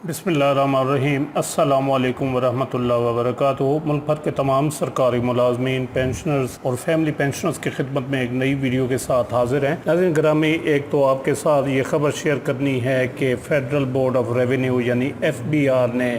बिस्मिल्लाहिर्रहमानिर्रहीम। अस्सलामु अलैकुम वरहमतुल्लाहि वबरकातुहू। मुल्क भर के तमाम सरकारी मुलाजमीन, पेंशनर्स और फैमिली पेंशनर्स की खिदमत में एक नई वीडियो के साथ हाजिर हैं। नाज़रीन ग्रामी, एक तो आपके साथ ये ख़बर शेयर करनी है कि फेडरल बोर्ड ऑफ रेवेन्यू यानी FBR ने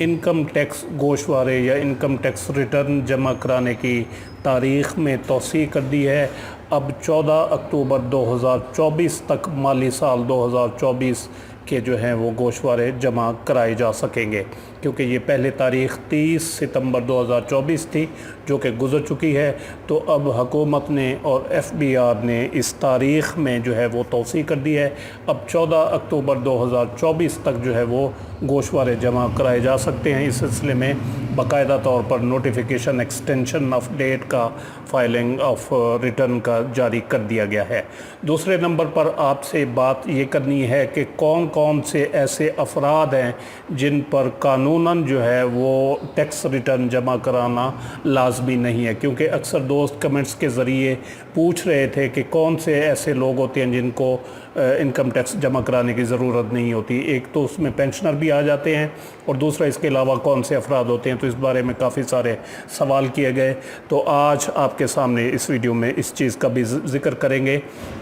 इनकम टैक्स गोशवारे या इनकम टैक्स रिटर्न जमा कराने की तारीख़ में तौसीक़ कर दी है। अब 14 अक्टूबर 2024 तक माली साल 2024 के जो हैं वो गोशवारे जमा कराए जा सकेंगे, क्योंकि ये पहले तारीख़ 30 सितंबर 2024 थी जो कि गुज़र चुकी है। तो अब हुकूमत ने और FBR ने इस तारीख़ में जो है वो तौसीक़ कर दी है। अब 14 अक्टूबर 2024 तक जो है वो गोशवारे जमा कराए जा सकते हैं। इस सिलसिले में बाकायदा तौर पर नोटिफिकेशन एक्सटेंशन ऑफ डेट का फाइलिंग ऑफ रिटर्न का जारी कर दिया गया है। दूसरे नंबर पर आपसे बात ये करनी है कि कौन कौन से ऐसे अफराद हैं जिन पर कानूनन जो है वो टैक्स रिटर्न जमा कराना लाजमी नहीं है, क्योंकि अक्सर दोस्त कमेंट्स के ज़रिए पूछ रहे थे कि कौन से ऐसे लोग होते हैं जिनको इनकम टैक्स जमा कराने की ज़रूरत नहीं होती। एक तो उसमें पेंशनर भी आ जाते हैं और दूसरा इसके अलावा कौन से अफराद होते हैं। तो इस बारे में काफ़ी सारे सवाल किए गए, तो आज आपके सामने इस वीडियो में इस चीज़ का भी ज़िक्र करेंगे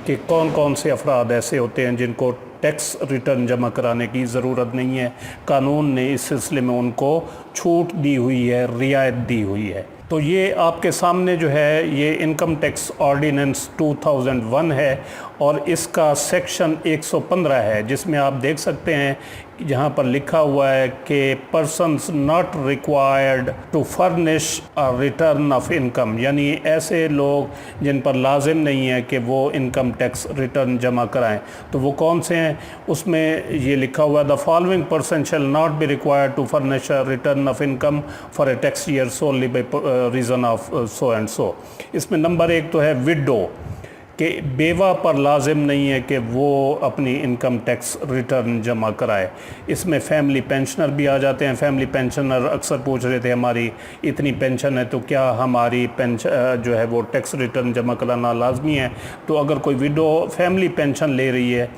कि कौन कौन से अफराद ऐसे होते हैं जिनको टैक्स रिटर्न जमा कराने की ज़रूरत नहीं है। कानून ने इस सिलसिले में उनको छूट दी हुई है, रियायत दी हुई है। तो ये आपके सामने जो है ये इनकम टैक्स ऑर्डिनेंस 2001 है और इसका सेक्शन 115 है, जिसमें आप देख सकते हैं जहाँ पर लिखा हुआ है कि persons not required to furnish a return of income, यानी ऐसे लोग जिन पर लाजिम नहीं है कि वो इनकम टैक्स रिटर्न जमा कराएं। तो वो कौन से हैं? उसमें ये लिखा हुआ है the following person shall not be required to furnish a return of income for a tax year solely by reason of so and so. इसमें नंबर एक तो है विडो, कि बेवा पर लाजिम नहीं है कि वो अपनी इनकम टैक्स रिटर्न जमा कराए। इसमें फैमिली पेंशनर भी आ जाते हैं। फैमिली पेंशनर अक्सर पूछ रहे थे हमारी इतनी पेंशन है तो क्या हमारी पेंशन जो है वो टैक्स रिटर्न जमा कराना लाजमी है। तो अगर कोई विडो फैमिली पेंशन ले रही है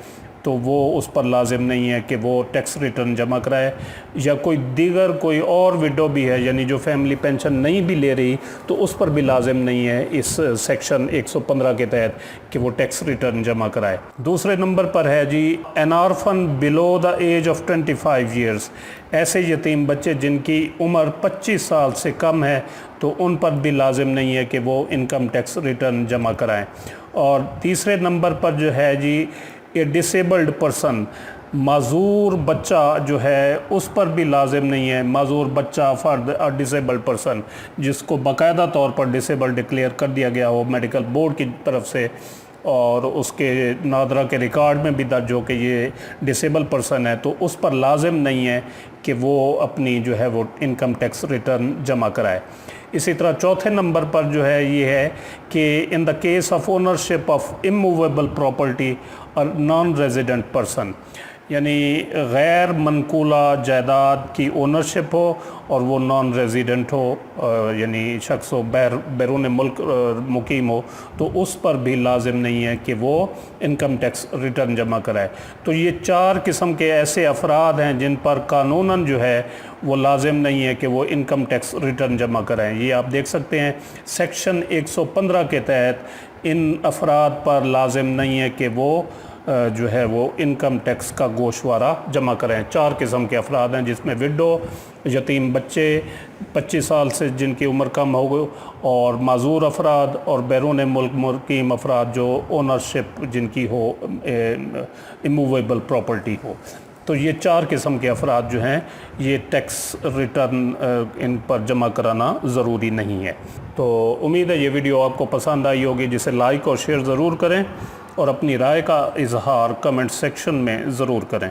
तो वो उस पर लाजिम नहीं है कि वो टैक्स रिटर्न जमा कराए, या कोई दीगर कोई और विडो भी है यानी जो फैमिली पेंशन नहीं भी ले रही तो उस पर भी लाजिम नहीं है इस सेक्शन 115 के तहत कि वो टैक्स रिटर्न जमा कराए। दूसरे नंबर पर है जी an orphan below the age of 25 years, ऐसे यतीम बच्चे जिनकी उम्र 25 साल से कम है तो उन पर भी लाजिम नहीं है कि वो इनकम टैक्स रिटर्न जमा कराएं। और तीसरे नंबर पर जो है जी ये डिसेबल्ड पर्सन, माजूर बच्चा जो है उस पर भी लाजिम नहीं है। माजूर बच्चा फॉर डिसेबल्ड पर्सन जिसको बाकायदा तौर पर डिसेबल डिक्लेयर कर दिया गया हो मेडिकल बोर्ड की तरफ से और उसके नादरा के रिकॉर्ड में भी दर्ज हो कि ये डिसेबल पर्सन है, तो उस पर लाजिम नहीं है कि वो अपनी जो है वो इनकम टैक्स रिटर्न जमा कराए। इसी तरह चौथे नंबर पर जो है ये है कि in the case of ownership of immovable property और नॉन रेजिडेंट पर्सन, यानी गैर मनकूला जायदाद की ओनरशिप हो और वो नॉन रेजिडेंट हो, यानी शख्स हो बैरून मुल्क मुकीम हो, तो उस पर भी लाजिम नहीं है कि वो इनकम टैक्स रिटर्न जमा कराए। तो ये चार किस्म के ऐसे अफराद हैं जिन पर कानूनन जो है वो लाजिम नहीं है कि वो इनकम टैक्स रिटर्न जमा कराएं। ये आप देख सकते हैं सेक्शन 115 के तहत इन अफराद पर लाजिम नहीं है कि वो जो है वो इनकम टैक्स का गोशवारा जमा करें। चार किस्म के अफराद हैं जिसमें विडो, यतीम बच्चे 25 साल से जिनकी उम्र कम हो गई, और माजूर अफराद और बैरून मुल्क मुकीम अफराद जो ओनरशिप जिनकी हो इमूवेबल प्रॉपर्टी हो। तो ये चार किस्म के अफराद जो हैं ये टैक्स रिटर्न इन पर जमा कराना ज़रूरी नहीं है। तो उम्मीद है ये वीडियो आपको पसंद आई होगी, जिसे लाइक और शेयर ज़रूर करें और अपनी राय का इजहार कमेंट सेक्शन में ज़रूर करें।